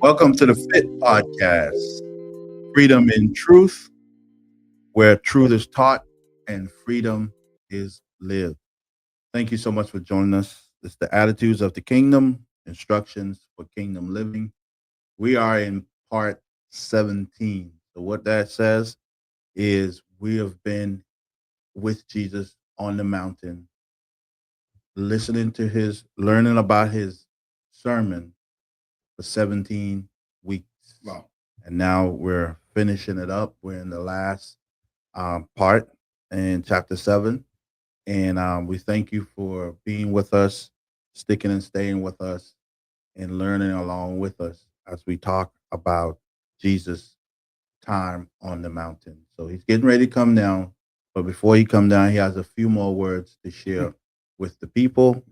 Welcome to the Fit Podcast, Freedom in Truth, where truth is taught and freedom is lived. Thank you so much for joining us. It's the Attitudes of the Kingdom, Instructions for Kingdom Living. We are in part 17. So what that says is we have been with Jesus on the mountain, learning about his sermon for 17 weeks. Wow. And now we're finishing it up. We're in the last part in chapter 7. And we thank you for being with us, sticking and staying with us, and learning along with us as we talk about Jesus' time on the mountain. So he's getting ready to come down. But before he come down, he has a few more words to share with the people.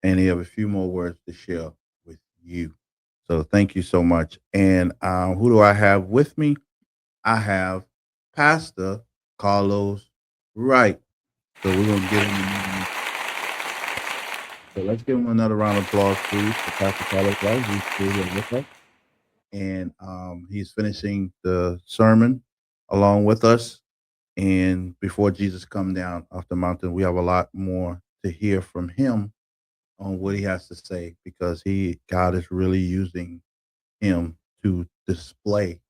And he have a few more words to share with you. So thank you so much. And who do I have with me? I have Pastor Carlos Wright. So we're going to give him. So let's give him another round of applause, please, for Pastor Carlos Wright. He's still here with us. And he's finishing the sermon along with us. And before Jesus come down off the mountain, we have a lot more to hear from him on what he has to say, because God is really using him to display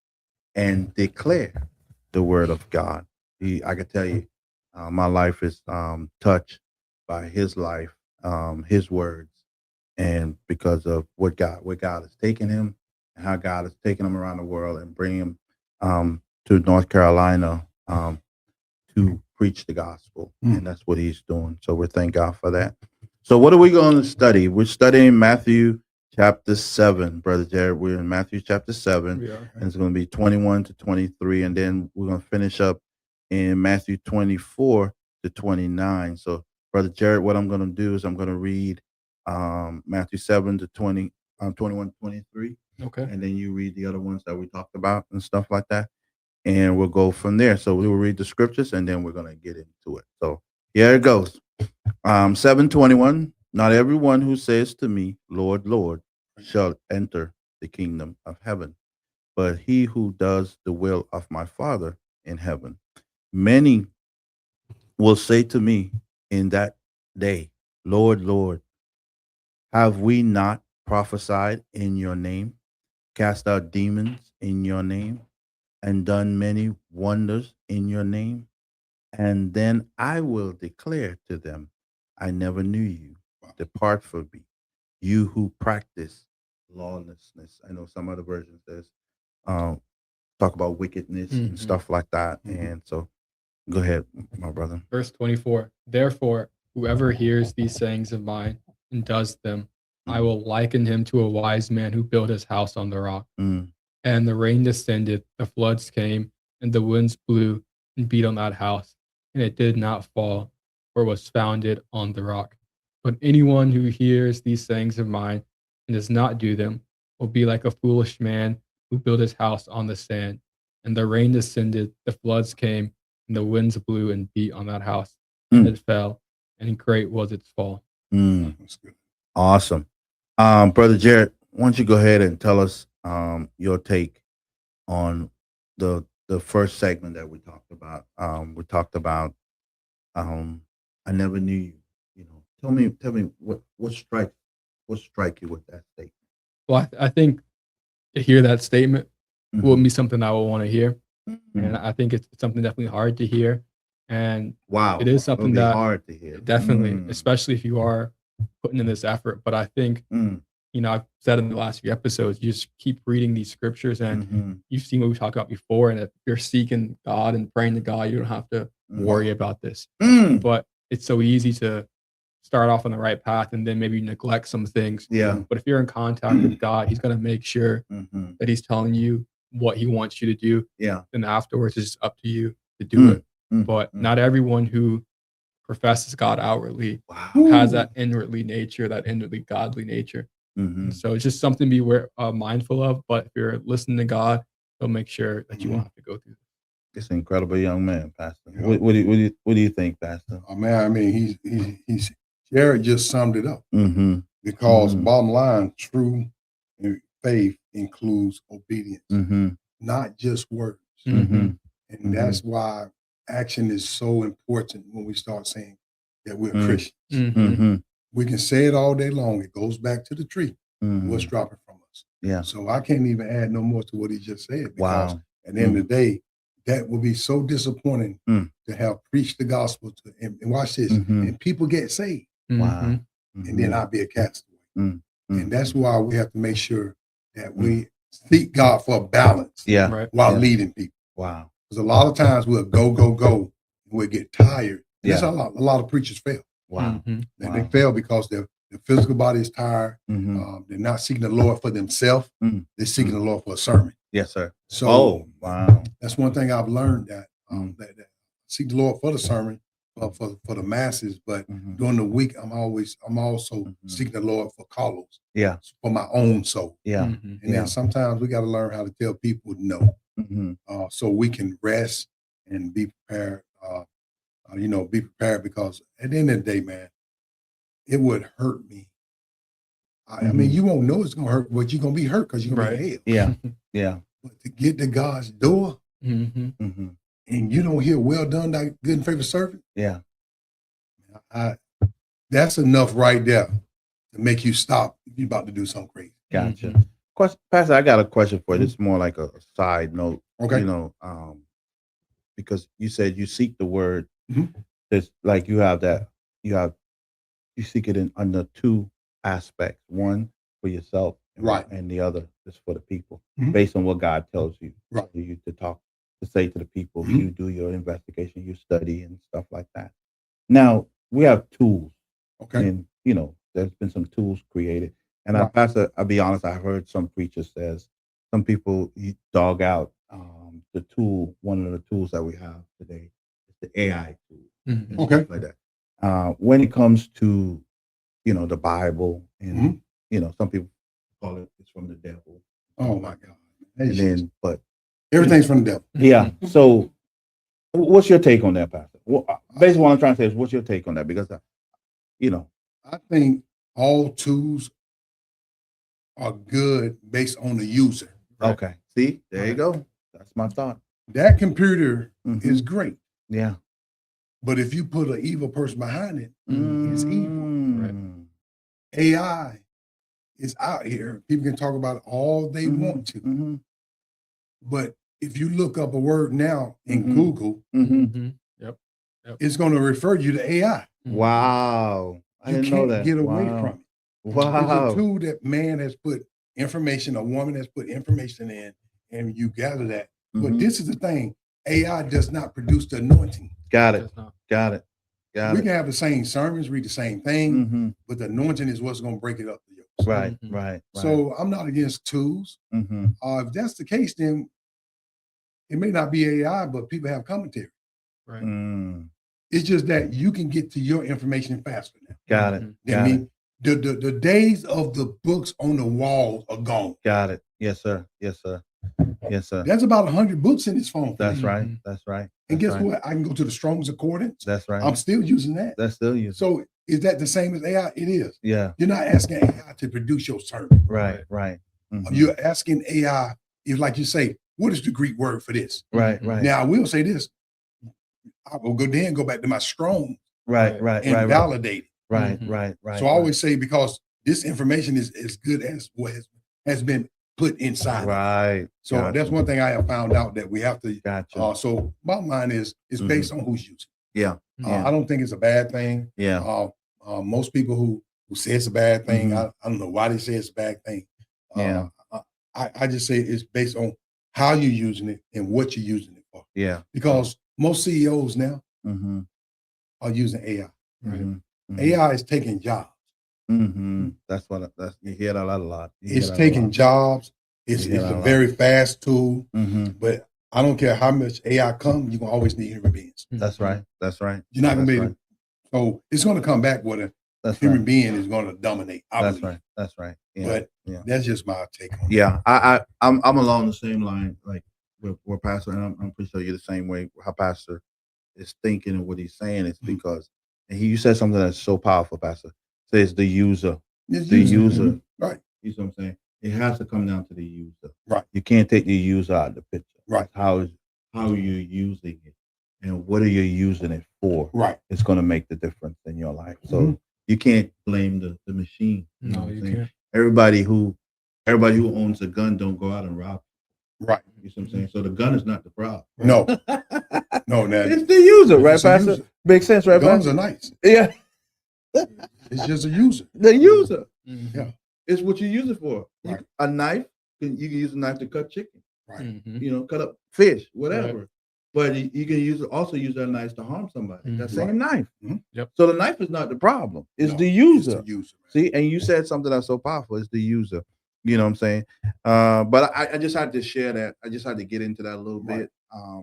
and declare the word of God. I can tell you, my life is touched by his life, his words, and because of where God has taken him and how God has taken him around the world and bring him to North Carolina to preach the gospel. And that's what he's doing. So we thank God for that. So what are we going to study? We're studying Matthew chapter 7, Brother Jared. We're in Matthew chapter 7, and it's going to be 21 to 23, and then we're going to finish up in Matthew 24 to 29. So, Brother Jared, what I'm going to do is I'm going to read Matthew 7 to 21 to 23. Okay. And then you read the other ones that we talked about and stuff like that, and we'll go from there. So we will read the scriptures, and then we're going to get into it. So here it goes. 7:21. Not everyone who says to me, Lord, Lord, shall enter the kingdom of heaven, but he who does the will of my Father in heaven. Many will say to me in that day, Lord, Lord, have we not prophesied in your name, cast out demons in your name, and done many wonders in your name? And then I will declare to them, I never knew you. Depart from me, you who practice lawlessness. I know some other versions says talk about wickedness and stuff like that. And so go ahead, my brother. Verse 24. Therefore, whoever hears these sayings of mine and does them, I will liken him to a wise man who built his house on the rock. And the rain descended, the floods came, and the winds blew and beat on that house, and it did not fall, for it was founded on the rock. But anyone who hears these sayings of mine and does not do them will be like a foolish man who built his house on the sand. And the rain descended, the floods came, and the winds blew and beat on that house, and it fell, and great was its fall. That's good. Awesome. Brother Jared, why don't you go ahead and tell us your take on the first segment that we talked about. We talked about I never knew you. You know, tell me what strike you with that statement. Well, I think to hear that statement will be something I will want to hear, and I think it's something definitely hard to hear. And Wow, it is something that hard to hear. Definitely, especially if you are putting in this effort. But I think I've said in the last few episodes, you just keep reading these scriptures, and you've seen what we talked about before. And if you're seeking God and praying to God, you don't have to worry about this. But it's so easy to start off on the right path and then maybe neglect some things. Yeah. But if you're in contact with God, he's going to make sure that he's telling you what he wants you to do. Yeah. And afterwards, it's up to you to do it. But not everyone who professes God outwardly has that inwardly nature, that inwardly godly nature. So it's just something to be mindful of. But if you're listening to God, he'll make sure that you won't have to go through this. It's an incredible young man, Pastor. Yeah. What do you think, Pastor? Man, I mean, he's Jared just summed it up. Mm-hmm. Because bottom line, true faith includes obedience, not just words. And that's why action is so important when we start saying that we're Christians. We can say it all day long. It goes back to the tree. What's dropping from us? Yeah. So I can't even add no more to what he just said, because at the end of the day, that would be so disappointing to have preached the gospel to, and watch this, and people get saved. Wow. And then I'll be a castaway. And that's why we have to make sure that we seek God for a balance while leading people. Wow. Because a lot of times we'll go, and we'll get tired. That's how a lot of preachers fail. Wow. And they fail because their physical body is tired. They're not seeking the Lord for themselves. They're seeking the Lord for a sermon. Yes, sir. So wow. That's one thing I've learned, that that seek the Lord for the sermon, for the masses, but during the week I'm also seeking the Lord for Carlos. Yeah. For my own soul. Yeah. And then sometimes we got to learn how to tell people no. So we can rest and be prepared. Be prepared, because at the end of the day, man, it would hurt me. I mean, you won't know it's gonna hurt, but you're gonna be hurt because you're gonna be hell. Yeah. Yeah. But to get to God's door and you don't hear "well done, thy good and faithful servant," that's enough right there to make you stop if you're about to do something crazy. Gotcha. Pastor, I got a question for you. This is more like a side note. Okay. Because you said you seek the word. It's like you seek it in under two aspects. One for yourself, and the other is for the people, based on what God tells you you to say to the people. You do your investigation, you study and stuff like that. Now we have tools. Okay. And there's been some tools created. And Pastor, I'll be honest, I heard some preachers says some people dog out the tool. One of the tools that we have today is the AI tool. Okay. Like that. When it comes to the Bible, and some people call it's from the devil. Oh my God. And then, but everything's from the devil. Yeah. So what's your take on that, Pastor? Well, basically what I'm trying to say is, what's your take on that? Because I think all tools are good based on the user. Okay. See, there you go. That's my thought. That computer is great. Yeah. But if you put an evil person behind it, it's evil. AI is out here. People can talk about it all they want to. But if you look up a word now in Google, it's going to refer you to AI. Wow. I didn't know that. You can't get away from it. Wow. It's a tool that man has put information, a woman has put information in, and you gather that. But this is the thing. AI does not produce the anointing. Got it. We can have the same sermons, read the same thing, but the anointing is what's going to break it up for you. Right. So I'm not against tools. If that's the case, then it may not be AI, but people have commentary. Right. It's just that you can get to your information faster now. Got it. The days of the books on the wall are gone. Got it. Yes, sir. There's about 100 books in this phone. That's right. And guess what? I can go to the Strong's Concordance. That's right. I'm still using that. So is that the same as AI? It is. Yeah. You're not asking AI to produce your sermon. Right. You're asking AI, if, like you say, what is the Greek word for this? Right. Now I will say this. I will go back to my Strong. Right. Validate it. Right. So I always say, because this information is as good as what has been put inside. Right. So that's one thing I have found out, that we have to. Gotcha. So bottom line is based on who's using. Yeah. I don't think it's a bad thing. Yeah. Most people who say it's a bad thing, I don't know why they say it's a bad thing. I just say it's based on how you're using it and what you're using it for. Yeah. Because most CEOs now are using AI. AI is taking jobs. That's you hear that a lot. It's taking jobs. It's a very fast tool, but I don't care how much AI comes, you're gonna always need human beings. That's right. You're not gonna be able to, so it's gonna come back with a human being is gonna dominate. That's right. Yeah. But that's just my take on it. Yeah, I'm along the same line. Like with Pastor, and I'm pretty sure you're the same way. How Pastor is thinking and what he's saying is because, and you said something that's so powerful, Pastor. Says the user, user. Right. You see what I'm saying? It has to come down to the user. Right. You can't take the user out of the picture. Right. How you're using it, and what are you using it for? Right. It's going to make the difference in your life. So you can't blame the machine. No, you can't. Everybody who owns a gun don't go out and rob. Right. You see what I'm saying? So the gun is not the problem. No. No, it's the user, right, Pastor? User. Makes sense, right, Guns Pastor? are nice. Yeah. It's just a user. The user. Yeah. It's what you use it for. Right. A knife, you can use a knife to cut chicken. Right. Cut up fish, whatever. Right. But you can also use that knife to harm somebody. That same knife. Yep. So the knife is not the problem. It's the user. It's the user, See, and you said something that's so powerful. It's the user. You know what I'm saying? But I just had to share that. I just had to get into that a little bit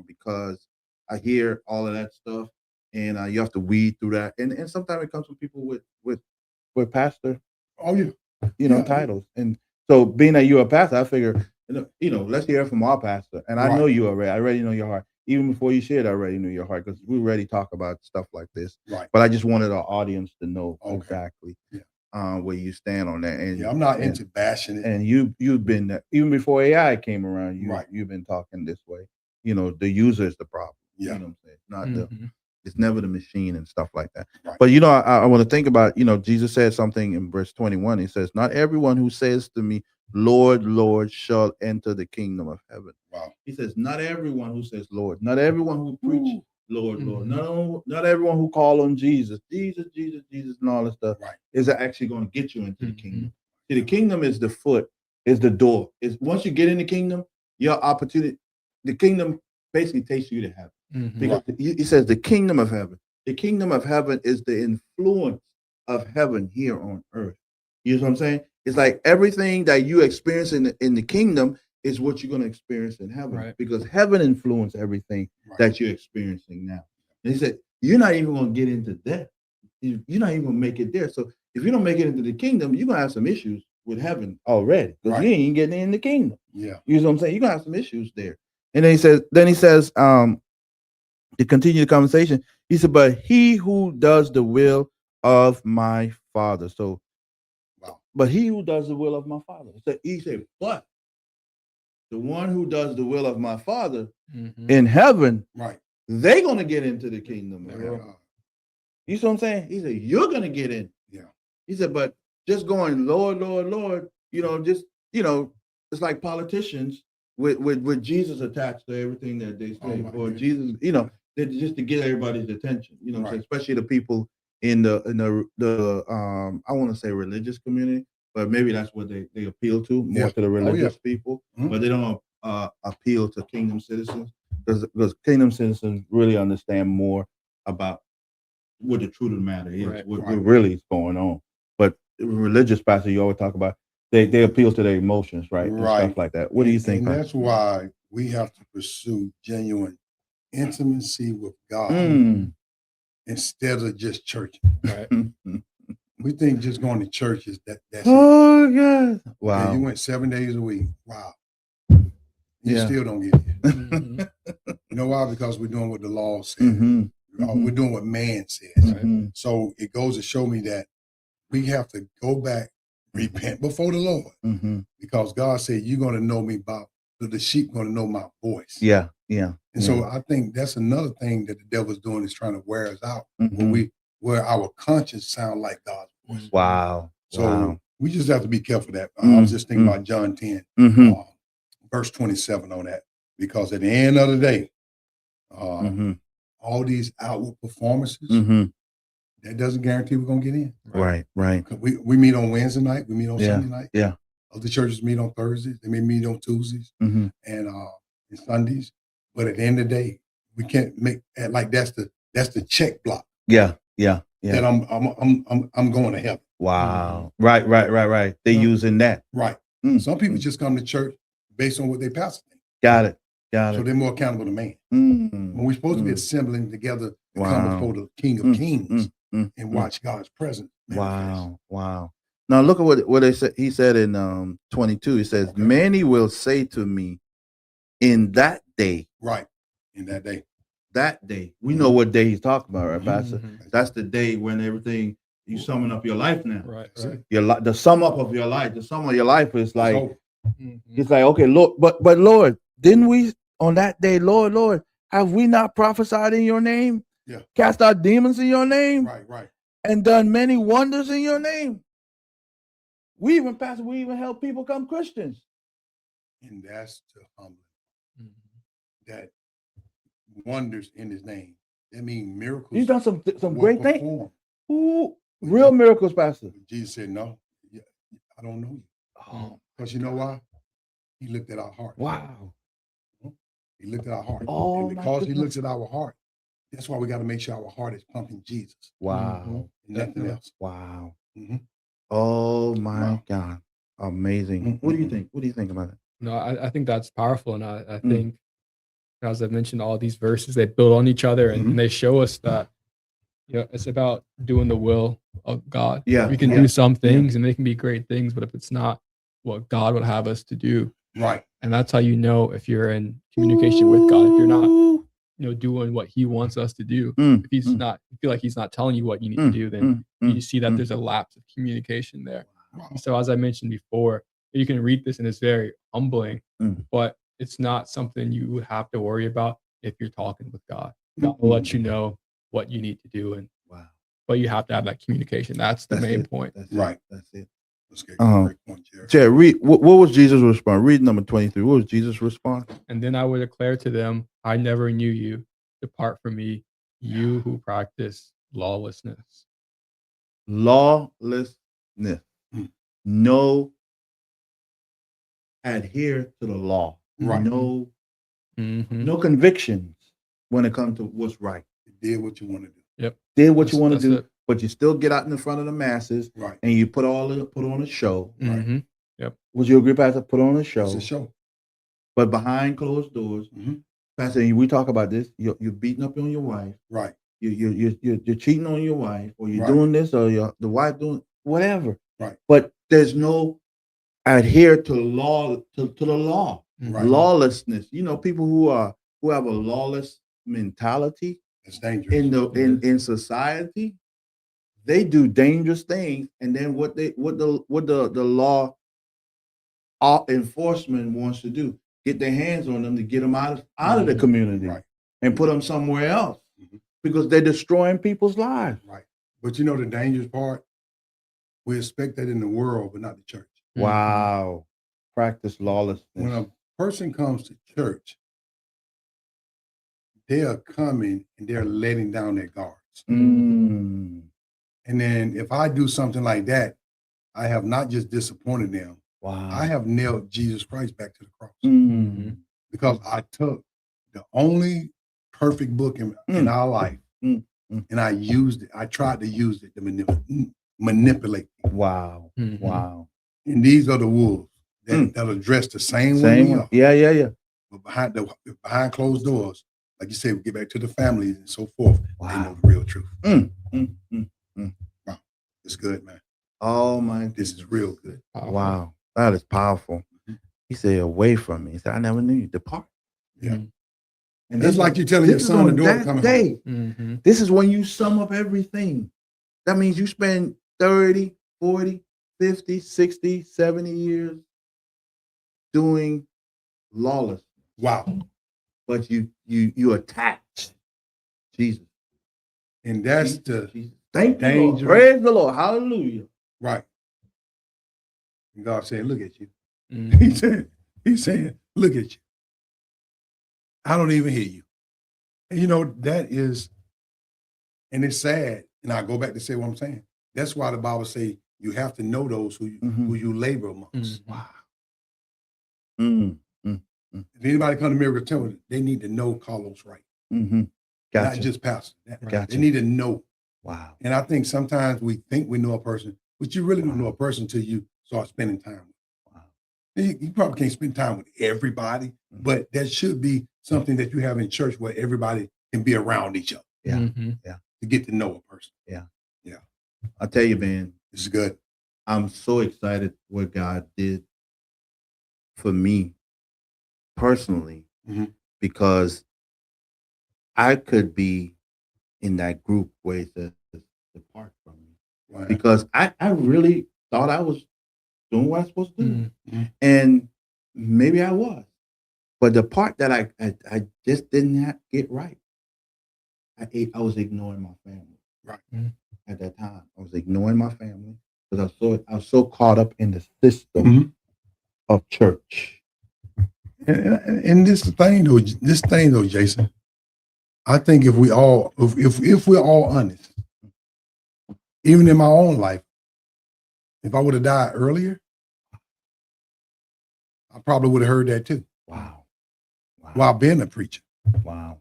because I hear all of that stuff, and you have to weed through that. And sometimes it comes from people with pastor. Oh yeah. Titles. And so being that you're a pastor, I figure, let's hear it from our pastor. And I know you already. I already know your heart. Even before you shared, I already knew your heart because we already talk about stuff like this. Right. But I just wanted our audience to know exactly where you stand on that. And I'm not into bashing it. And you've been there. Even before AI came around, you've been talking this way. The user is the problem. Yeah. You know what I'm saying? Not it's never the machine and stuff like that. Right. But I want to think about, Jesus said something in verse 21. He says, not everyone who says to me, Lord, Lord, shall enter the kingdom of heaven. Wow. He says, not everyone who says Lord, not everyone who preach Lord, Lord, not everyone who call on Jesus, Jesus, and all this stuff is actually going to get you into the kingdom. See, the kingdom is the foot, is the door. Is once you get in the kingdom, your opportunity, the kingdom basically takes you to heaven. Because he says the kingdom of heaven. The kingdom of heaven is the influence of heaven here on earth. You know what I'm saying? It's like everything that you experience in the kingdom is what you're going to experience in heaven, because heaven influences everything that you're experiencing now. And he said, you're not even going to get into that. You're not even going to make it there. So if you don't make it into the kingdom, you're going to have some issues with heaven already, because you ain't getting in the kingdom. Yeah. You know what I'm saying? You're going to have some issues there. And then he says, to continue the conversation, he said, but he who does the will of my Father. So, but he who does the will of my Father. He said, but the one who does the will of my Father in heaven, they're going to get into the kingdom of heaven. You see what I'm saying? He said, you're going to get in. Yeah. He said, but just going, Lord, Lord, Lord, it's like politicians with Jesus attached to everything that they say, or Jesus, just to get everybody's attention, especially the people in the I want to say religious community, but maybe that's what they appeal to more to the religious people, but they don't appeal to kingdom citizens, because kingdom citizens really understand more about what the truth of the matter is, what really is going on. But religious pastors, you always talk about, they appeal to their emotions, right? And stuff like that. What do you think? And that's why we have to pursue genuine intimacy with God instead of just church. Right. We think just going to church is that's it. God. Wow. Okay, you went 7 days a week. Wow. You still don't get it. You know why? Because we're doing what the law says. We're doing what man says. So it goes to show me that we have to go back, repent before the Lord, because God said, you're going to know me the sheep going to know my voice. Yeah. And so I think that's another thing that the devil's doing, is trying to wear us out, where our conscience sound like God's voice. Wow. So we just have to be careful of that. I was just thinking about John 10, verse 27 on that, because at the end of the day, all these outward performances, that doesn't guarantee we're going to get in. Right. We meet on Wednesday night. We meet on Sunday night. Yeah. Other churches meet on Thursdays. They may meet on Tuesdays and Sundays. But at the end of the day, we can't make like that's the check block. Yeah. That I'm going to heaven. Wow. Right. They using that. Right. Some people just come to church based on what they pastor think. Got it. So they're more accountable to man. When we're supposed to be assembling together to come before the King of Kings and watch God's presence. Wow. Now look at what they said. He said in 22. He says, many will say to me in that day. Right. In that day. That day. We know what day he's talking about, right, Pastor? Mhm. That's the day when everything, you summing up your life now. Right. That's Right. it. The sum up of your life. The sum of your life is like, So, Mhm. it's like, okay, Lord, but Lord, didn't we on that day, Lord, have we not prophesied in your name? Yeah. Cast out demons in your name? right. And done many wonders in your name? We even help people become Christians. And that's to humble. Mhm. That wonders in his name. That means miracles. He's done some were great things. performed. Ooh, real miracles, Pastor. Jesus said, no, I don't know you. Oh, Because you know why? He looked at our heart. wow. He looked at our heart. Oh, and because he goodness. looks at our heart, that's why we got to make sure our heart is pumping Jesus. Wow. And nothing else. Wow. Mm-hmm. Oh my Wow. God. Amazing. Mm-hmm. What do you think? What do you think about it? No, I think that's powerful, and I think, as I mentioned, all these verses, they build on each other, and they show us that it's about doing the will of God. Yeah, We can yeah, do some things, and they can be great things, but if it's not what God would have us to do, Right. and that's how you know if you're in communication with God. If you're not, doing what He wants us to do. If He's not, you feel like He's not telling you what you need to do, then you see that there's a lapse of communication there. Wow. So, as I mentioned before, you can read this and it's very humbling, but it's not something you would have to worry about if you're talking with God. God will let you know what you need to do, and but you have to have that communication. That's the main point. Right. That's it. That's good. Uh-huh. Great point, Jerry. Jared, read what was Jesus' response? Read number 23. What was Jesus' response? And then I would declare to them, I never knew you. Depart from me, you who practice lawlessness. Lawlessness. Mm. No adhere to the law. Right. No Mhm. no convictions when it comes to what's right. You did what you want to do. Yep. Did what you want to That's do, it. but you still get out in front of the masses Right. and you put on a show. Right. Mhm. Yep. Would you agree, Pastor? Put on a show. It's a show. But behind closed doors, Pastor, we talk about this. You're beating up on your wife. Right. You're cheating on your wife, or you're Right. doing this, or the wife doing whatever. Right. But there's no adhere to law to the law. Right. Lawlessness. People who have a lawless mentality It's dangerous. in society, they do dangerous things, and then what the law enforcement wants to do, get their hands on them to get them out of the community, Right. and put them somewhere else, because they're destroying people's lives. Right. But the dangerous part, we expect that in the world, but not the church. Wow. Practice lawlessness. When a person comes to church, they are coming and they're letting down their guards. Mm. And then if I do something like that, I have not just disappointed them. Wow. I have nailed Jesus Christ back to the cross. Mm. Because I took the only perfect book in our life and I used it. I tried to use it to manipulate people. Wow. Mhm. Wow. And these are the wolves that are dressed the same way we are. Yeah. But behind closed doors, like you said, we get back to the families and so forth. Wow. They know the real truth. Wow. It's good, man. Oh my goodness. This is real good. Powerful. Wow. That is powerful. He said, away from me. He said, I never knew you. Depart. Yeah. Mhm. And it's like you're telling your son or daughter coming home. Mhm. This is when you sum up everything. That means you spend 30, 40, 50, 60, 70 years doing lawlessness. Wow. But you attach Jesus. And that's Jesus. the Thank you, Lord. dangerous. Praise the Lord. Hallelujah. Right. And God saying, look at you. Mhm. He's saying, look at you. I don't even hear you. And that is, and it's sad. And I go back to say what I'm saying. That's why the Bible say you have to know those who you labor amongst. Mhm. Wow. If anybody come to Miracle Temple, they need to know Carlos Wright. Gotcha. Not just pastor. Gotcha. They need to know. Wow. And I think sometimes we think we know a person, but you really don't know a person until you start spending time with them. Wow. You probably can't spend time with everybody, but that should be something that you have in church where everybody can be around each other. Yeah. Mhm. To get to know a person. Yeah. Yeah. I tell you, man, This is good. I'm so excited what God did for me personally because I could be in that group where it says depart from me. Right. Because I really thought I was doing what I was supposed to do. Mm-hmm. And maybe I was. But the part that I just didn't get right, I was ignoring my family. Right. At that time, I was ignoring my family because I was so caught up in the system of church. And this thing though, Jason, I think if we're all honest, even in my own life, if I would have died earlier, I probably would have heard that too. Wow. While being a preacher. Wow.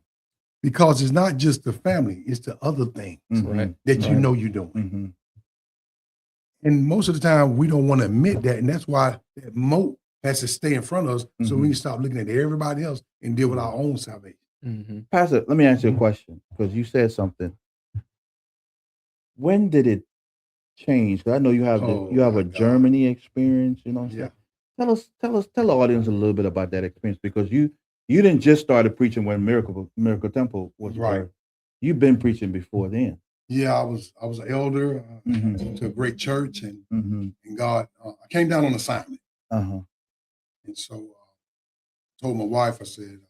Because it's not just the family, it's the other things that you know you're doing. Mm-hmm. And most of the time, we don't want to admit that. And that's why that moat has to stay in front of us so we can stop looking at everybody else and deal with our own salvation. Mm-hmm. Pastor, let me ask you a question because you said something. When did it change? Because I know you have a Germany experience, you know what I'm saying? Tell the audience a little bit about that experience because you didn't just start preaching when Miracle Temple was right. You've been preaching before then. Yeah, I was an elder to a great church, and God, I came down on assignment, and so I told my wife, I said,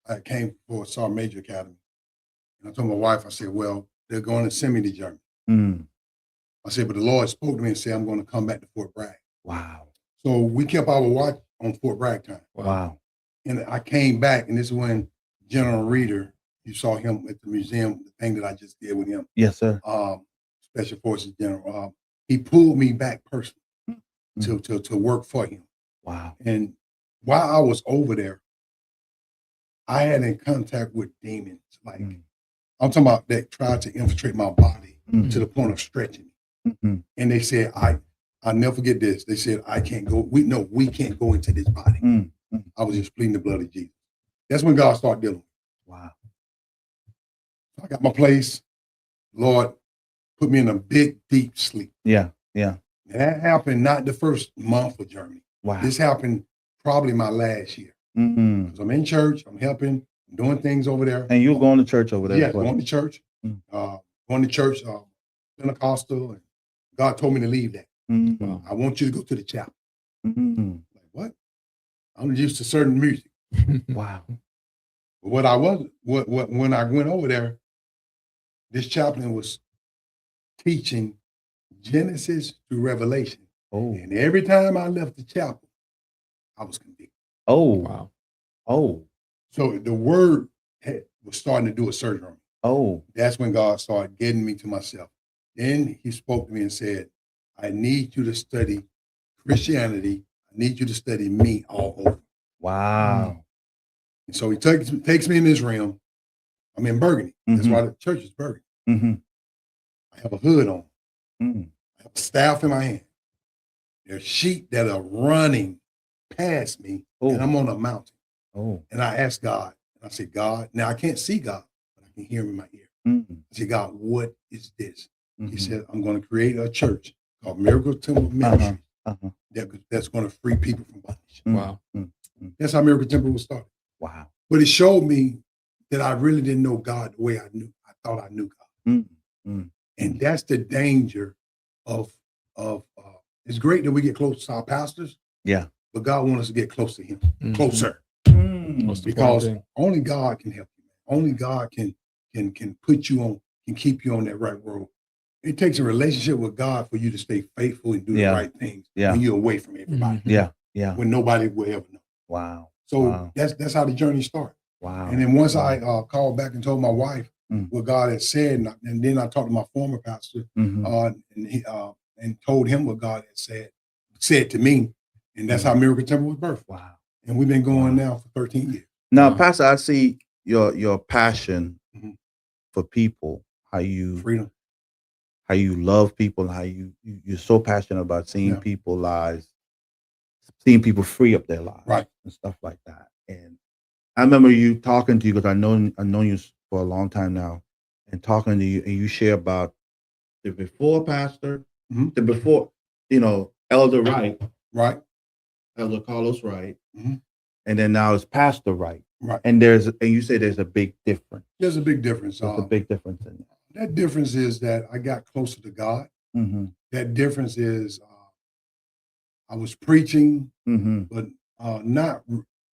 I came for Sergeant Major Academy, and I told my wife, I said, well, they're going to send me to Germany. I said, but the Lord spoke to me and said, I'm going to come back to Fort Bragg. Wow. So we kept our watch on Fort Bragg time. Wow. And I came back, and this is when General Reader, you saw him at the museum, the thing that I just did with him. Yes, sir. Special Forces General. He pulled me back personally to work for him. Wow. And while I was over there, I had in contact with demons. Like I'm talking about that tried to infiltrate my body to the point of stretching me. And they said, I'll never forget this. They said, I can't go. We can't go into this body. I was just pleading the blood of Jesus. That's when God started dealing with me. Wow. I got my place. Lord put me in a big, deep sleep. Yeah. That happened not the first month of Germany. Wow. This happened probably my last year. Because I'm in church, I'm helping, I'm doing things over there. And you're going to church over there? Yeah, going to church. Pentecostal. And God told me to leave that. I want you to go to the chapel. Like, what? I'm used to certain music. Wow. But when I went over there, this chaplain was teaching Genesis to Revelation. Oh. And every time I left the chapel, I was convicted. Oh. Wow. Oh. So the word was starting to do a surgery on me. Oh. That's when God started getting me to myself. Then he spoke to me and said, I need you to study Christianity. I need you to study me all over. Wow. And so he takes me in this realm. I'm in Burgundy. That's why the church is Burgundy. I have a hood on. I have a staff in my hand. There's sheep that are running past me, and I'm on a mountain. And I asked God, and I said, God, now I can't see God, but I can hear him in my ear. I said, God, what is this? He said, I'm going to create a church called Miracle Temple Ministry that's going to free people from bondage. Wow. That's how Miracle Temple was started. Wow. But it showed me that I really didn't know God the way I thought I knew God. And that's the danger of it's great that we get close to our pastors. Yeah. But God wants us to get close to him, closer. Because only God can help you. Only God can put you on, can keep you on that right road. It takes a relationship with God for you to stay faithful and do the right things when you're away from everybody. Yeah. When nobody will ever know. Wow. So that's how the journey started. Wow. And then once I called back and told my wife what God had said, and then I talked to my former pastor and told him what God had said to me, and that's how Miracle Temple was birthed. Wow. And we've been going now for 13 years. Now, Pastor, I see your passion for people, how you love people, how you're so passionate about seeing people's lives, seeing people free up their lives, and stuff like that. And I remember you talking to you because I've known you for a long time now, and talking to you, and you share about the before pastor, the before, Elder Wright, Elder Carlos Wright, and then now it's Pastor Wright. Right. And you say there's a big difference. There's a big difference. There's a big difference in that. That difference is that I got closer to God. That difference is I was preaching, but not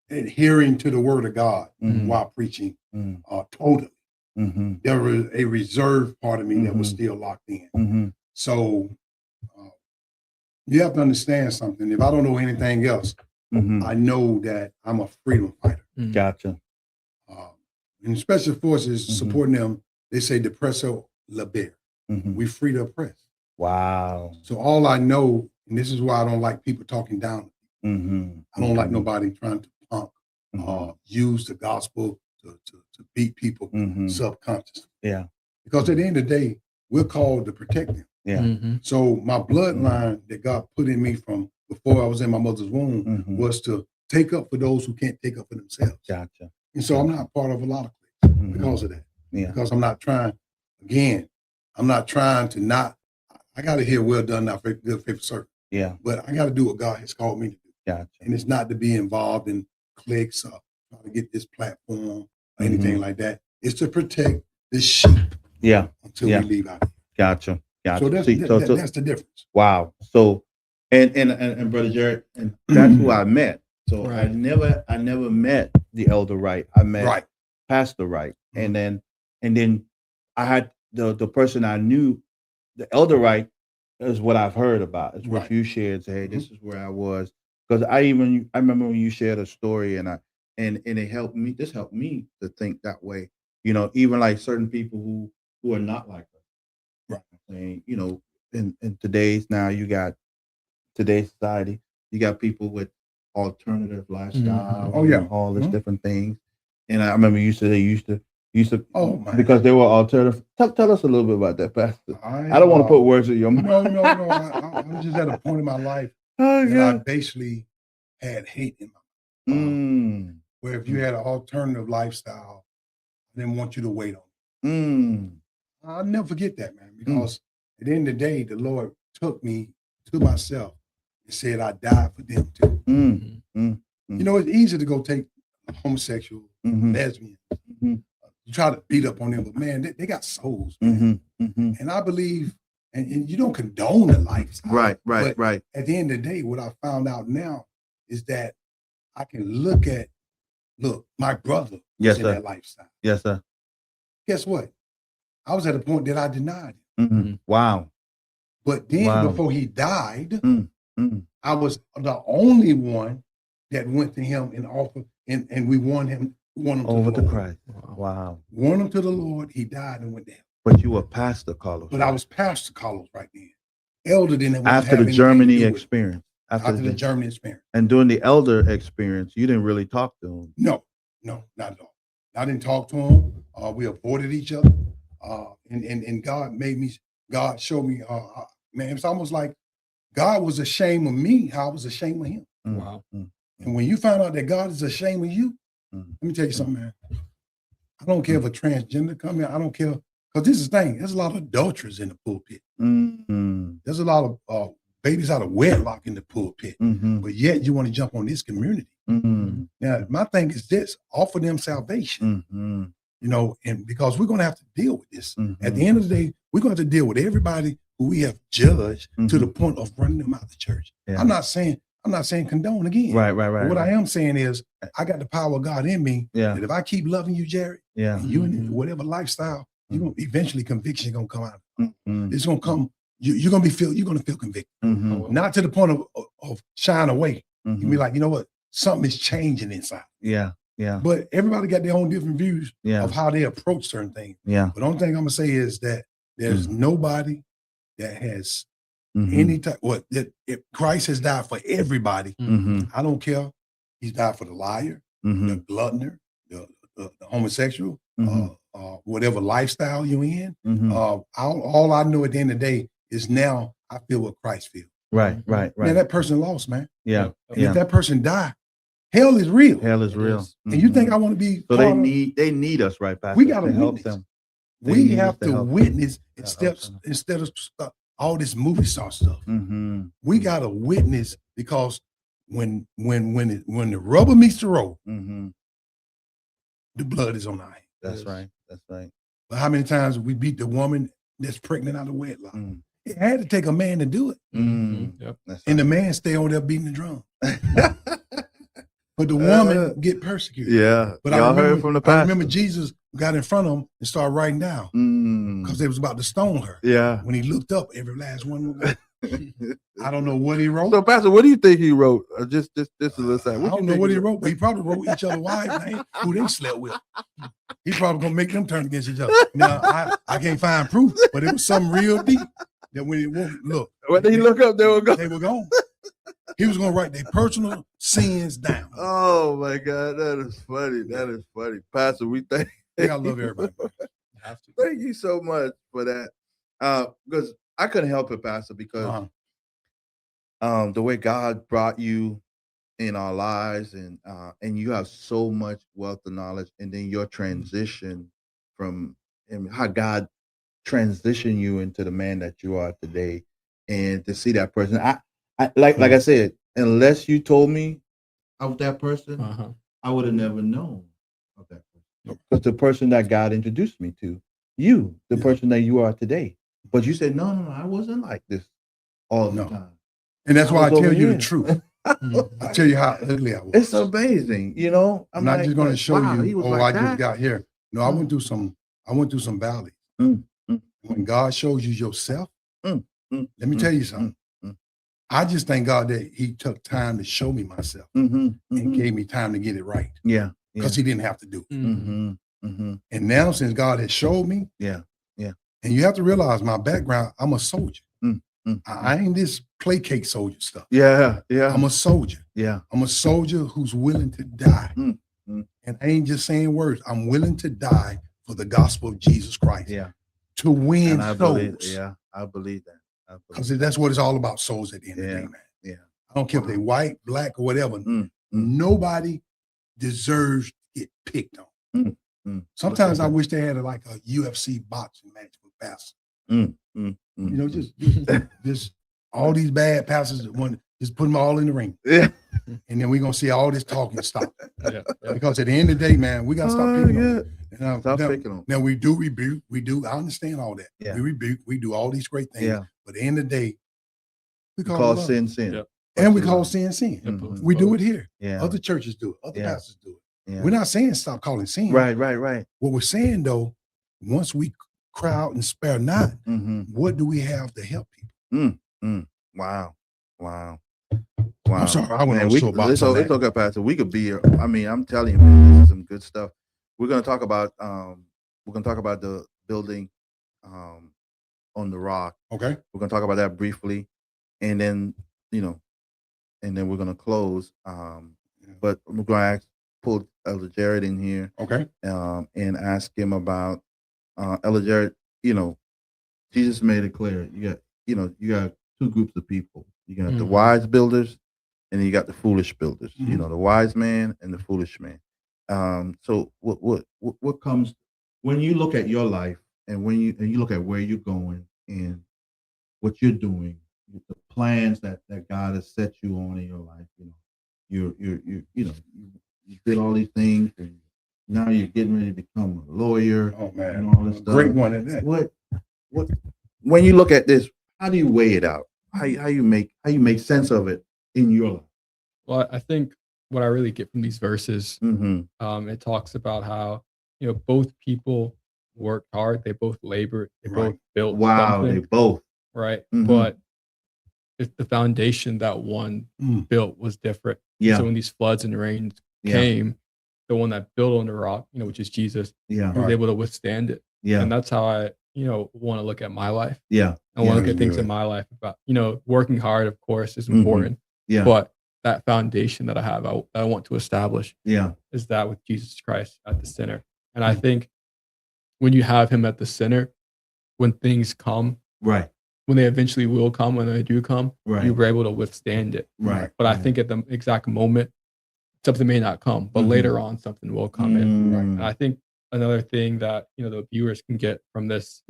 adhering to the word of God while preaching totally. There was a reserved part of me that was still locked in. So you have to understand something. If I don't know anything else, I know that I'm a freedom fighter. Gotcha. And Special Forces supporting them, they say depresso liber. We free the oppressed. Wow. So all I know, and this is why I don't like people talking down. I don't like nobody trying to punk, use the gospel to beat people subconsciously. Yeah. Because at the end of the day, we're called to protect them. Yeah. So my bloodline that God put in me from before I was in my mother's womb was to take up for those who can't take up for themselves. Gotcha. And so I'm not part of a lot of cliques because of that. Yeah. Because I'm not trying, again, I'm not trying to not, I got to hear well done, now good faithful servant. Yeah. But I got to do what God has called me to do. Gotcha. And it's not to be involved in cliques or trying to get this platform or anything like that. It's to protect the sheep. Yeah. Until we leave out. Gotcha. So that's the difference. Wow. So and Brother Jared, and that's who I met. So I never met the Elder Wright. I met Pastor Wright. And then I had the person I knew, the Elder Wright is what I've heard about. It's what you shared. Say, hey, this is where I was. Because I remember when you shared a story and it helped me. This helped me to think that way. You know, even like certain people who are not like us. Right. And, you know, in today's society, you got people with alternative lifestyle. Oh yeah, all these different things. And I remember you said they used to man. Because they were alternative. Tell us a little bit about that, Pastor. I don't want to put words in your mouth. No. I'm just at a point in my life that I basically had hate in my life. Where if you had an alternative lifestyle, I didn't want you to wait on me. I'll never forget that, man, because at the end of the day, the Lord took me to myself and said, I died for them too. You know, it's easy to go take homosexual, lesbians. You try to beat up on them, but man, they got souls, man. And I believe, and you don't condone the lifestyle. Right. At the end of the day, what I found out now is that I can look, my brother was in that lifestyle. Yes, sir. Guess what? I was at a point that I denied it. Wow. But then before he died, I was the only one that went to him and offered, and we won him over to Christ. Wow. Won him to the Lord. He died and went to heaven. But you were Pastor Carlos. But I was Pastor Carlos right then. Elder didn't after the Germany experience. After the Germany experience. And during the elder experience, you didn't really talk to him. No, not at all. I didn't talk to him. We avoided each other. And God showed me, man, it's almost like God was ashamed of me, how I was ashamed of him. Wow. And when you find out that God is ashamed of you, let me tell you something, man. I don't care if a transgender come in. I don't care. Because this is the thing. There's a lot of adulterers in the pulpit. There's a lot of babies out of wedlock in the pulpit. But yet you want to jump on this community. Now, my thing is this. Offer them salvation. You know, and because we're going to have to deal with this. At the end of the day, we're going to have to deal with everybody who we have judged to the point of running them out of the church. Yeah. I'm not saying condone again. Right. What I am saying is I got the power of God in me. Yeah. That if I keep loving you, Jerry, and you in whatever lifestyle, you're gonna eventually conviction gonna come out. It's gonna come. You're gonna feel convicted. Not to the point of shying away. You can be like, you know what? Something is changing inside. Yeah. But everybody got their own different views of how they approach certain things. Yeah. But the only thing I'm gonna say is that there's nobody that has any type. If Christ has died for everybody, I don't care. He's died for the liar, the gluttoner, the homosexual, whatever lifestyle you're in. All I know at the end of the day is now I feel what Christ feels. Right. Man, that person lost, man. Yeah. If that person died, hell is real. And you think I want to be? So they need us, right, Pastor? We got to help them. We have to witness instead of all this movie star stuff. We got to witness because when the rubber meets the road, the blood is on our hands. That's right. That's right. But how many times we beat the woman that's pregnant out of wedlock? It had to take a man to do it. Yep. And the man stay on there beating the drum. But the woman get persecuted. Yeah. But Y'all heard from the pastor. I remember Jesus got in front of him and started writing down because they was about to stone her. Yeah. When he looked up, every last one was I don't know what he wrote. So, Pastor, what do you think he wrote? Just a little side. I don't know what he wrote, but he probably wrote each other wives' name who they slept with. He probably gonna make them turn against each other. Now I can't find proof, but it was something real deep that when he look. When he look up, they were gone. They were gone. He was gonna write their personal sins down. Oh my God, that is funny. That is funny, Pastor. We thank. I love everybody. Thank you so much for that. Because I couldn't help it, Pastor, because the way God brought you in our lives, and you have so much wealth of knowledge, and then your transition from and how God transitioned you into the man that you are today, and to see that person, I like I said, unless you told me of that person, I would have never known of that person. Because the person that God introduced me to, you, the person that you are today. But you said, no, I wasn't like this all the time. And that's why I tell you the truth. I tell you how ugly I was. It's amazing, you know. I'm not just going to show you, I just got here. No, I went through some valleys. When God shows you yourself, let me tell you something. I just thank God that he took time to show me myself and gave me time to get it right. Yeah. Because he didn't have to do it. And now since God has showed me, and you have to realize my background, I'm a soldier. I ain't this placate soldier stuff. Yeah. I'm a soldier. Yeah. I'm a soldier who's willing to die. And I ain't just saying words. I'm willing to die for the gospel of Jesus Christ. Yeah. To win souls. I believe that. Because that's what it's all about, souls at the end of the day, man. Yeah. I don't care if they white, black, or whatever. Nobody deserves to get picked on. Sometimes I wish they had like a UFC boxing match with pastors. You know, just all these bad pastors that want just put them all in the ring. Yeah. And then we're gonna see all this talking stop. Because at the end of the day, man, we gotta stop picking on. Stop picking on. Now we do rebuke, I understand all that. We rebuke, we do all these great things. But at the end of the day, we call sin. And we call sin. We do it here. Other churches do it, other pastors do it. We're not saying stop calling sin. Right. What we're saying though, once we cry out and spare not, what do we have to help people? Wow. I'm sorry, I went on so about it's okay, Pastor. We could be. I mean, I'm telling you, man, this is some good stuff. We're gonna talk about the building on the rock. Okay. We're gonna talk about that briefly, and then we're gonna close. But I'm gonna pull Elder Jared in here. Okay. And ask him about Elder Jared. Jesus made it clear. You got two groups of people. You got the wise builders, and then you got the foolish builders. The wise man and the foolish man. So what comes when you look at your life, and when you look at where you're going and what you're doing, the plans that God has set you on in your life. You did all these things, and now you're getting ready to become a lawyer. Oh man, and all this stuff. Great one at that. What when you look at this, how do you weigh it out? How you make sense of it in your life? Well, I think what I really get from these verses, it talks about how both people worked hard, they both labored, they both built. Wow, they both right, but if the foundation that one built was different. So when these floods and rains came, the one that built on the rock, which is Jesus, was able to withstand it. And that's how I want to look at my life. I want to look at things in my life about, working hard, of course, is important. But that foundation that I have, I want to establish is that with Jesus Christ at the center. And I think when you have him at the center, when things come, when they eventually will come, when they do come, you were able to withstand it. But I think at the exact moment, something may not come, but later on, something will come in. And I think another thing that, the viewers can get from this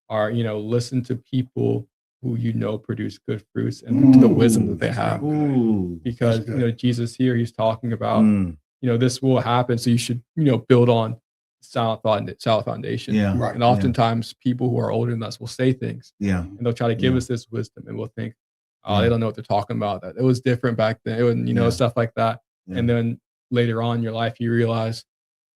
are, listen to people who produce good fruits and to the wisdom that they have. Because, Jesus here, he's talking about, this will happen. So you should, build on solid foundation. Yeah. Right. And oftentimes people who are older than us will say things Yeah. and they'll try to give us this wisdom and we'll think, oh, Yeah. they don't know what they're talking about. That it was different back then. It was, Yeah. stuff like that. Yeah. And then later on in your life, you realize,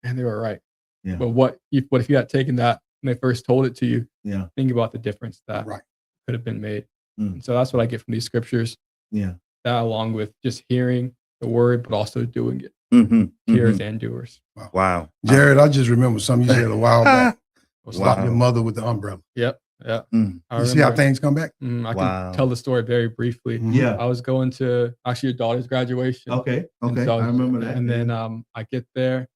man, they were right. Yeah. But what if you had taken that when they first told it to you? Yeah. Think about the difference that Right. could have been made. Mm. And so that's what I get from these scriptures. Yeah. That along with just hearing the word, but also doing it. Mm-hmm. Hearers and doers. Wow. Jared, I just remember something you said a while back about Wow. your mother with the umbrella. Yep. Yeah. Mm. I You see how remember. things come back? I Wow. can tell the story very briefly. Mhm. Yeah. I was going to actually your daughter's graduation. Okay. And Okay. so I remember that. And then I get there,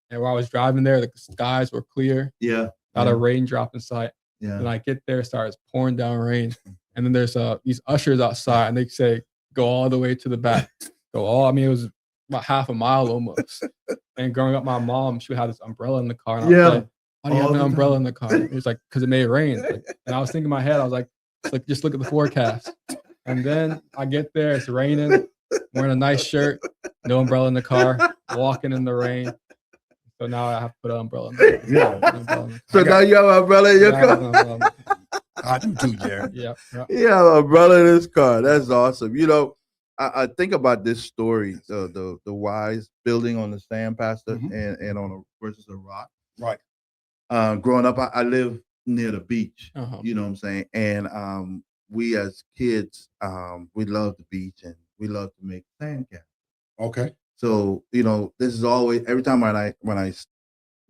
and while I was driving there, the skies were clear, Yeah. not a raindrop in sight. Yeah. And I get there, it starts pouring down rain, and then there's these ushers outside, and they say, "Go all the way to the back." It was about half a mile almost. And growing up, my mom, she would have this umbrella in the car, and I Yeah. was like, "Why do you All have an the umbrella time. in the car?" It was like, "Because it may rain." And I was thinking in my head, I was like, just look at the forecast. And then I get there, it's raining, wearing a nice shirt, no umbrella in the car, walking in the rain. So now I have to put an umbrella in the car. Yeah. So now you have an umbrella in your car? I do too, Jared. Yeah. You have an umbrella in this car. That's awesome. I think about this story, the wise building on the sand, Pastor, Mhm. and on versus a rock. Right. Growing up, I lived near the beach. Uh-huh. You know what I'm saying? And we as kids, we love the beach and we love to make sand castles. Okay. So this is always every time when I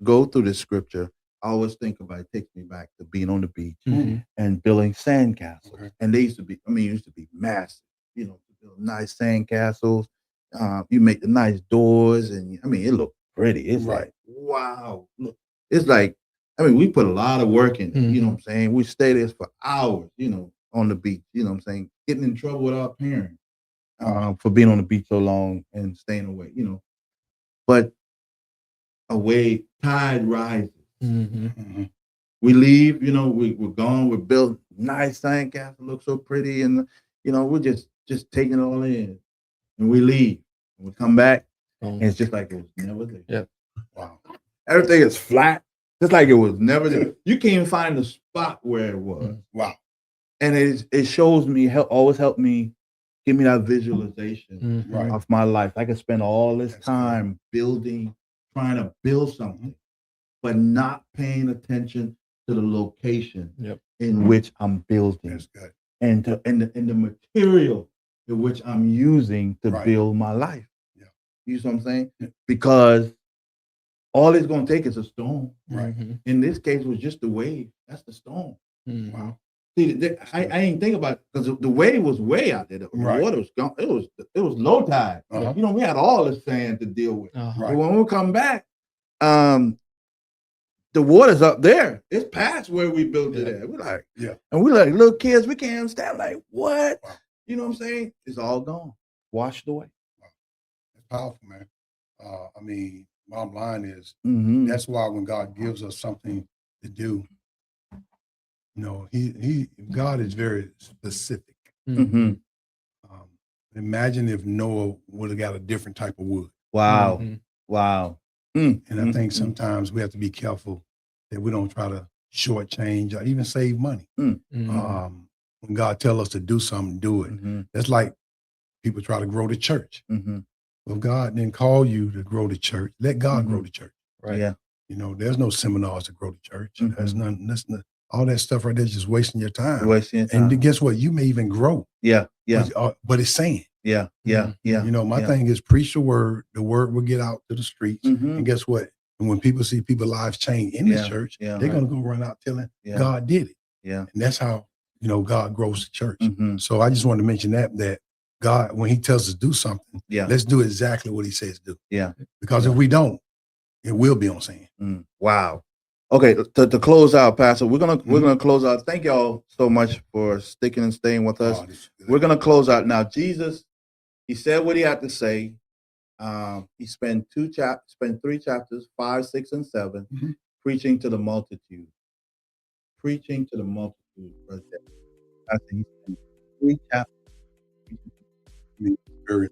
go through this scripture, I always think about it takes me back to being on the beach Mhm. and building sand castles. Okay. And they used to be, it used to be massive. To build nice sand castles. You make the nice doors, and it looked pretty. It's Right. like, wow, look, it's like, we put a lot of work in it. You know what I'm saying? We stay there for hours, on the beach. You know what I'm saying? Getting in trouble with our parents for being on the beach so long and staying away. But away, tide rises. Mhm. Mhm. We leave, we're gone. We're built nice sandcastle, look so pretty, and we're just taking it all in, and we leave. And we come back, and it's just like it was never there. Yeah. Wow. Everything is flat, just like it was never there. You can't even find the spot where it was. Wow. And it shows me, always helped me, give me that visualization Right. of my life. I could spend all this That's time trying to build something, but not paying attention to the location in which I'm building, That's good. and the material in which I'm using to Right. build my life. Yeah. You see what I'm saying? Because all it's going to take is a storm. Right. In this case, it was just the wave. That's the storm. Wow. See, I didn't think about it because the wave was way out there. The Right. water was gone. It was low tide. Uh-huh. We had all the sand to deal with. Uh-huh. Right. But when we come back, the water's up there. It's past where we built it at. We're like, and we're like little kids. We can't understand. Like, what? Wow. You know what I'm saying? It's all gone, washed away. That's powerful, man. Bottom line is Mm-hmm. that's why when God gives us something to do, God is very specific. Mm-hmm. Imagine if Noah would have got a different type of wood. Wow. Mhm. Wow. And I think sometimes we have to be careful that we don't try to shortchange or even save money. Mhm. When God tells us to do something, do it. Mm-hmm. That's like people try to grow the church. Mm-hmm. Well, God didn't call you to grow the church. Let God grow the church. Right. Yeah. There's no seminars to grow the church. Mhm. There's none. All that stuff right there is just wasting your time. Wasting your time. And guess what? You may even grow. Yeah. Yeah. But it's saying. Yeah. Yeah. Yeah. My thing is preach the word will get out to the streets. Mhm. And guess what? And when people see people's lives change in the church, Yeah. they're going to go run out telling Yeah. God did it. Yeah. And that's how, God grows the church. Mm-hmm. So I just wanted to mention that God, when he tells us to do something, Yeah. let's do exactly what he says do. Yeah. Because if we don't, it will be on sand. Wow. Okay, to close out, Pastor, we're gonna close out. Thank y'all so much for sticking and staying with us. Oh, this is good. We're gonna close out now. Jesus, he said what he had to say. He spent 3 chapters, 5, 6, and 7, Mhm. preaching to the multitude. Preaching to the multitude. Pastor, he spent 3 chapters preaching to the multitude. Very-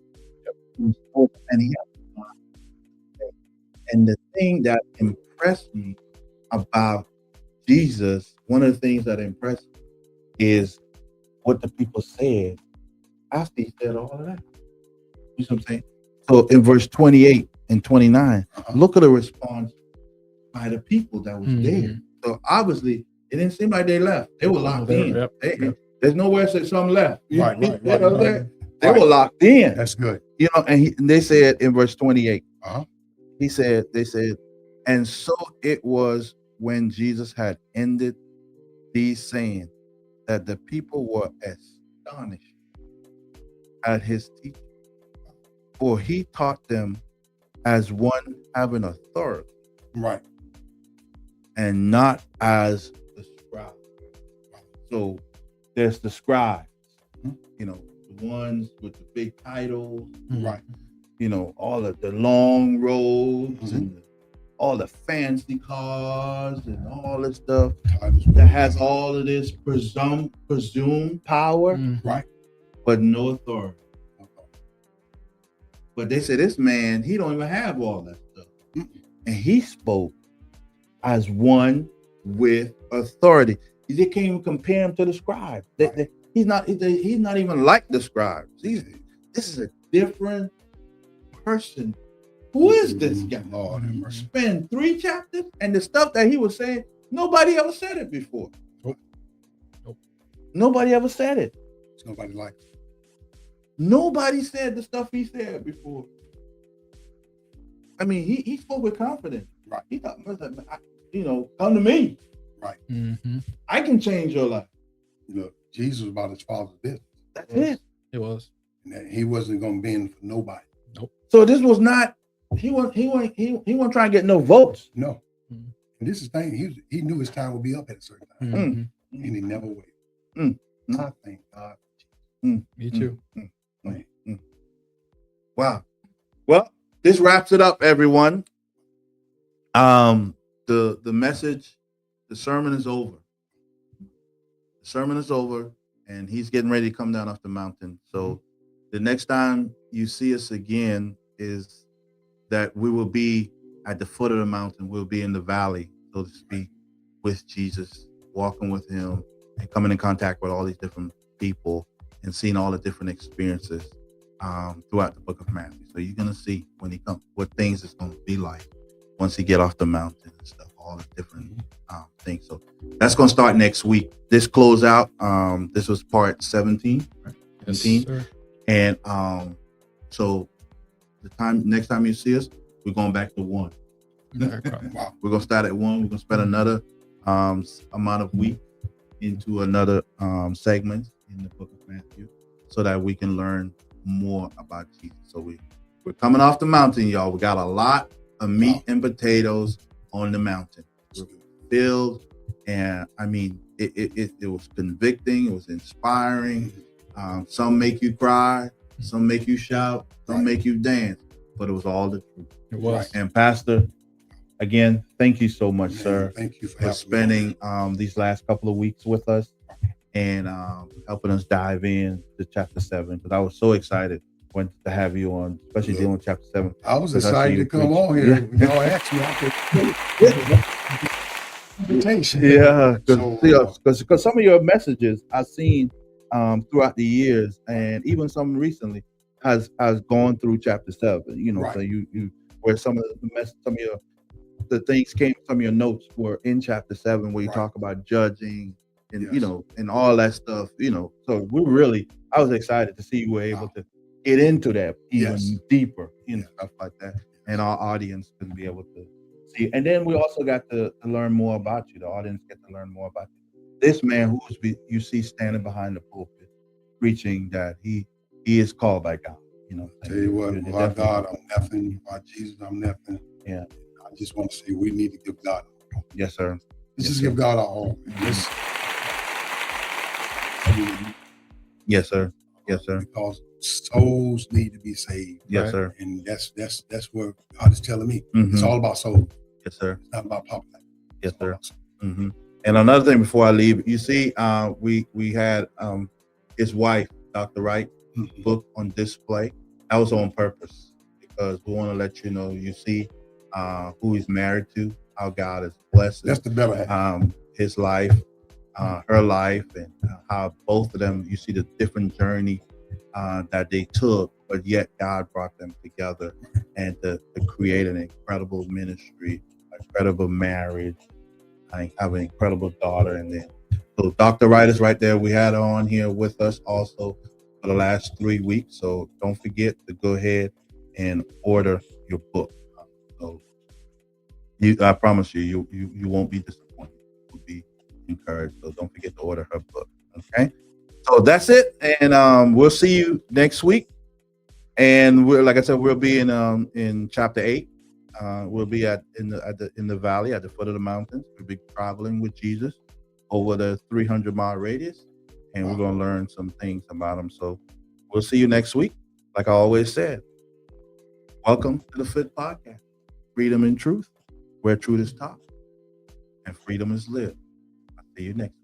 And he had And the thing that impressed me about Jesus, one of the things that impressed me is what the people said after he said all of that. You know what I'm saying? So in verse 28 and 29, look at the response by the people that was there. So obviously, it didn't seem like they left. They were locked in. There's nowhere said some left. Right. They were locked in. That's good. You know, and they said in verse 28, they said, and so it was when Jesus had ended these saying that the people were astonished at his teaching, for he taught them as one having authority, right, and not as the scribes. So there's the scribes, you know, the ones with the big titles, right, you know, all of the long robes and all the fancy cars and all this stuff that has all of this presumed power, right, but no authority. But they said this man, he don't even have all that stuff, and he spoke as one with authority. They can't even compare him to the scribes. He's not even like the scribes. This is a different person. Who is this guy? Lord, spend 3 chapters, and the stuff that he was saying, nobody ever said it before. Nope. Nobody ever said it. It's nobody like it. Nobody said the stuff he said before. I mean, he spoke with confidence. Right. He thought, you know, come to me. Right. I can change your life. You know, Jesus was about his father's business. That's it. It was. And that he wasn't going to bend for nobody. Nope. So this was not. He wasn't trying to get no votes. No. And this is the thing. He knew his time would be up at a certain time, and he never waited. I thank God. Me too. Wow. Well, this wraps it up, everyone. The message, the sermon is over. The sermon is over, and he's getting ready to come down off the mountain. So the next time you see us again is that we will be at the foot of the mountain. We'll be in the valley, so to speak, with Jesus, walking with him and coming in contact with all these different people and seeing all the different experiences throughout the book of Matthew. So you're going to see when he comes, what things it's going to be like once he get off the mountain and stuff, all the different things. So that's going to start next week. This close out. This was part 17, right? 17. Yes, and so next time you see us, we're going back to 1. Wow. We're going to start at 1. We're going to spend another amount of week into another segment in the book of Matthew so that we can learn more about Jesus. So we're coming off the mountain, y'all. We got a lot of meat and potatoes on the mountain. We're filled, and I mean, it was convicting. It was inspiring. Some make you cry, some make you shout, some make you dance, but it was all the truth. It was. And Pastor, again, thank you so much, sir. Thank you for spending these last couple of weeks with us and helping us dive in to chapter 7, because I was so excited to have you on, especially dealing with chapter 7. I was excited to come on here. Y'all asked me, I could invitation. Yeah, because some of your messages I've seen throughout the years, and even some recently has gone through chapter 7. You know, so you where some of the things came, some of your notes were in chapter 7, where you talk about judging and you know, and all that stuff. You know, so I was excited to see you were able to get into that even deeper, you know, stuff like that, and our audience can be able to see. And then we also got to learn more about you. The audience get to learn more about you. This man you see standing behind the pulpit, preaching that he is called by God. You know, tell you what, by God, I'm nothing. By Jesus, I'm nothing. Yeah. I just want to say we need to give God all. Yes, sir. Let's just give God our all. Yes, sir. Yes, sir. Because souls need to be saved. Yes, sir. And that's what God is telling me. It's all about souls. Yes, sir. It's not about popularity. Yes, sir. And another thing before I leave, you see, we had his wife, Dr. Wright, book on display. That was on purpose because we want to let you know. You see, who he's married to, how God is blessed That's the better half. his life, her life, and how both of them, you see the different journey that they took, but yet God brought them together and to create an incredible ministry, incredible marriage. I have an incredible daughter. And then, so Dr. Wright is right there. We had her on here with us also for the last 3 weeks. So don't forget to go ahead and order your book. So I promise you won't be disappointed. You'll be encouraged. So don't forget to order her book. Okay. So that's it. And we'll see you next week. And like I said, we'll be in chapter 8. We'll be in the valley at the foot of the mountains. We'll be traveling with Jesus over the 300-mile radius, and we're going to learn some things about him. So we'll see you next week. Like I always said, welcome to the Fit Podcast, freedom and truth, where truth is taught and freedom is lived. I'll see you next week.